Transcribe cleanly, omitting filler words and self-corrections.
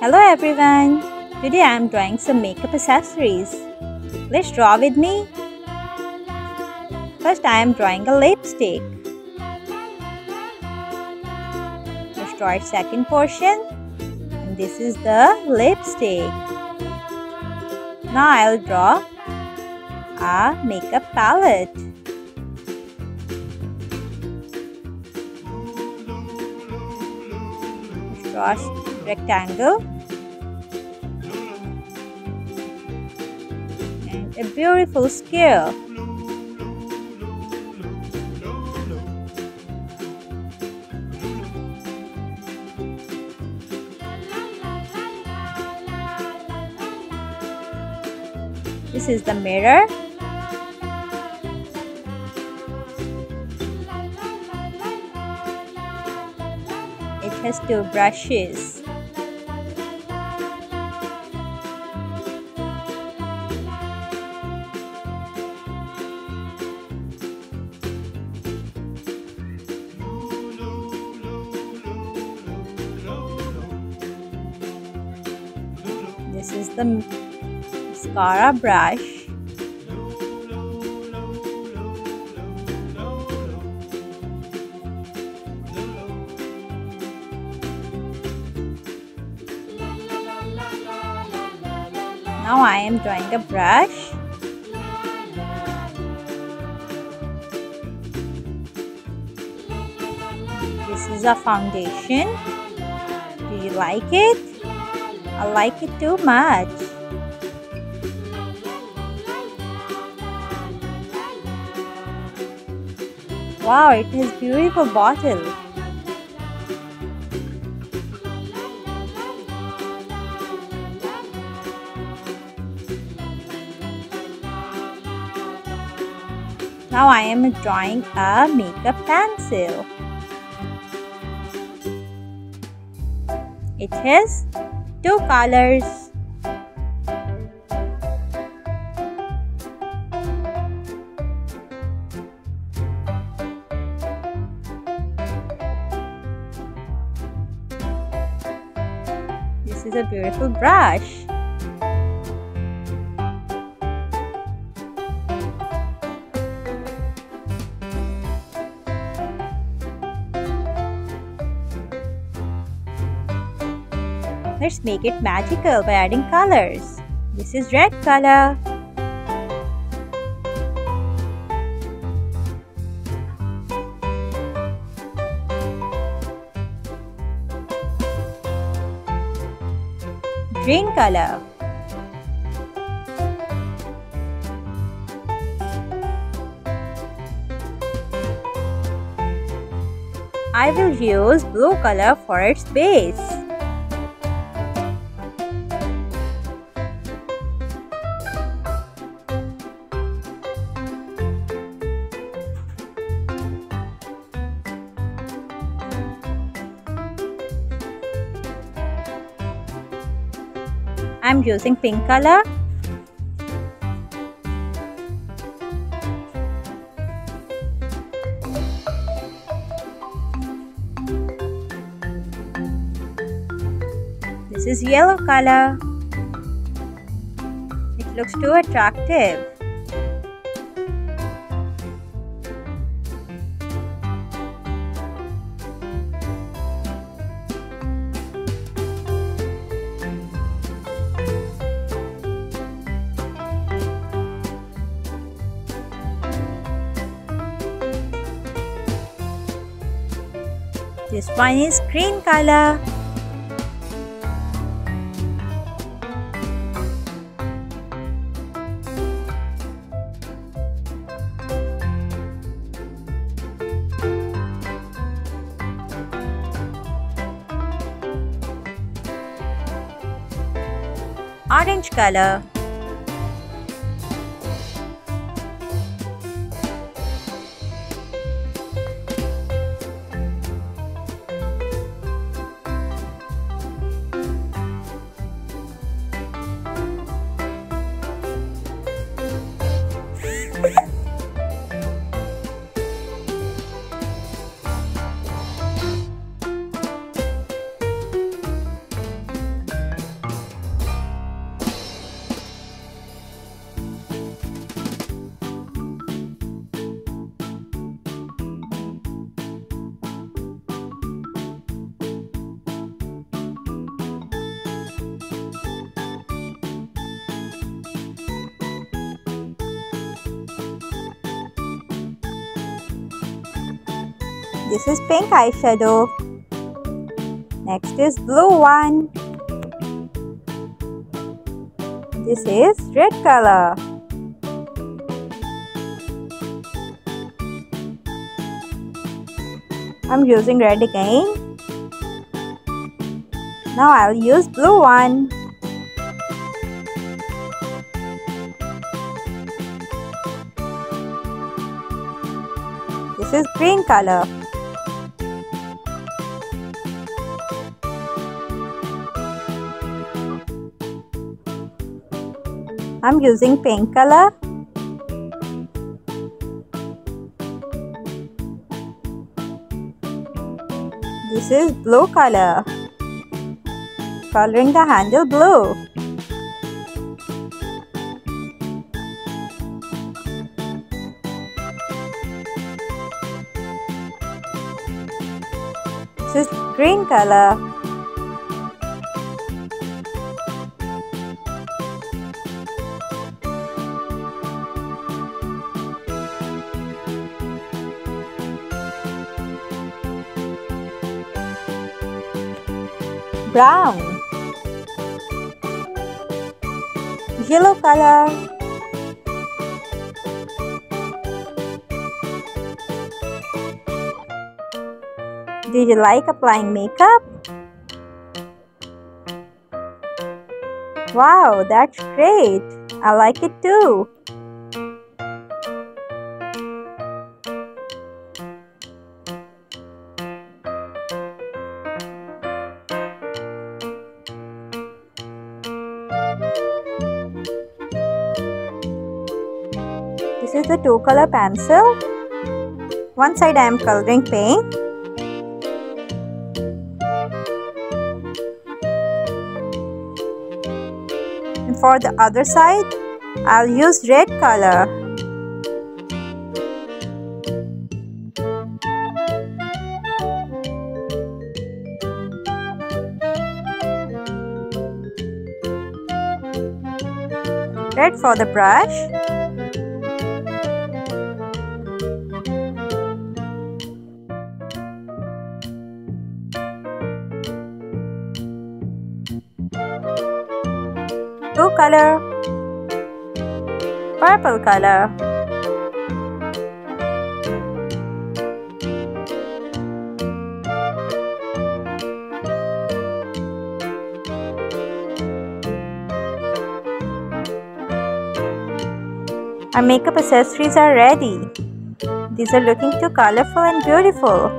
Hello everyone! Today I am drawing some makeup accessories. Let's draw with me. First I am drawing a lipstick. Let's draw its second portion. And this is the lipstick. Now I will draw a makeup palette. Let's draw a rectangle. And a beautiful square. This is the mirror. It has two brushes. This is the mascara brush. Now I am drawing a brush. This is a foundation. Do you like it? I like it too much. Wow, it has beautiful bottle. Now I am drawing a makeup pencil. It has two colors. This is a beautiful brush. Let's make it magical by adding colors. This is red color. Green color. I will use blue color for its base. I'm using pink color. This is yellow color. It looks too attractive. This one is green color. Orange color. This is pink eyeshadow. Next is blue one. This is red color. I'm using red again. Now I'll use blue one. This is green color. I'm using pink color. This is blue color. Coloring the handle blue. This is green color. Brown. Yellow color. Did you like applying makeup? Wow, that's great. I like it too. This is the two-color pencil. One side I am coloring pink. And for the other side, I'll use red color. Red for the brush. Blue color, purple color, our makeup accessories are ready. These are looking too colorful and beautiful.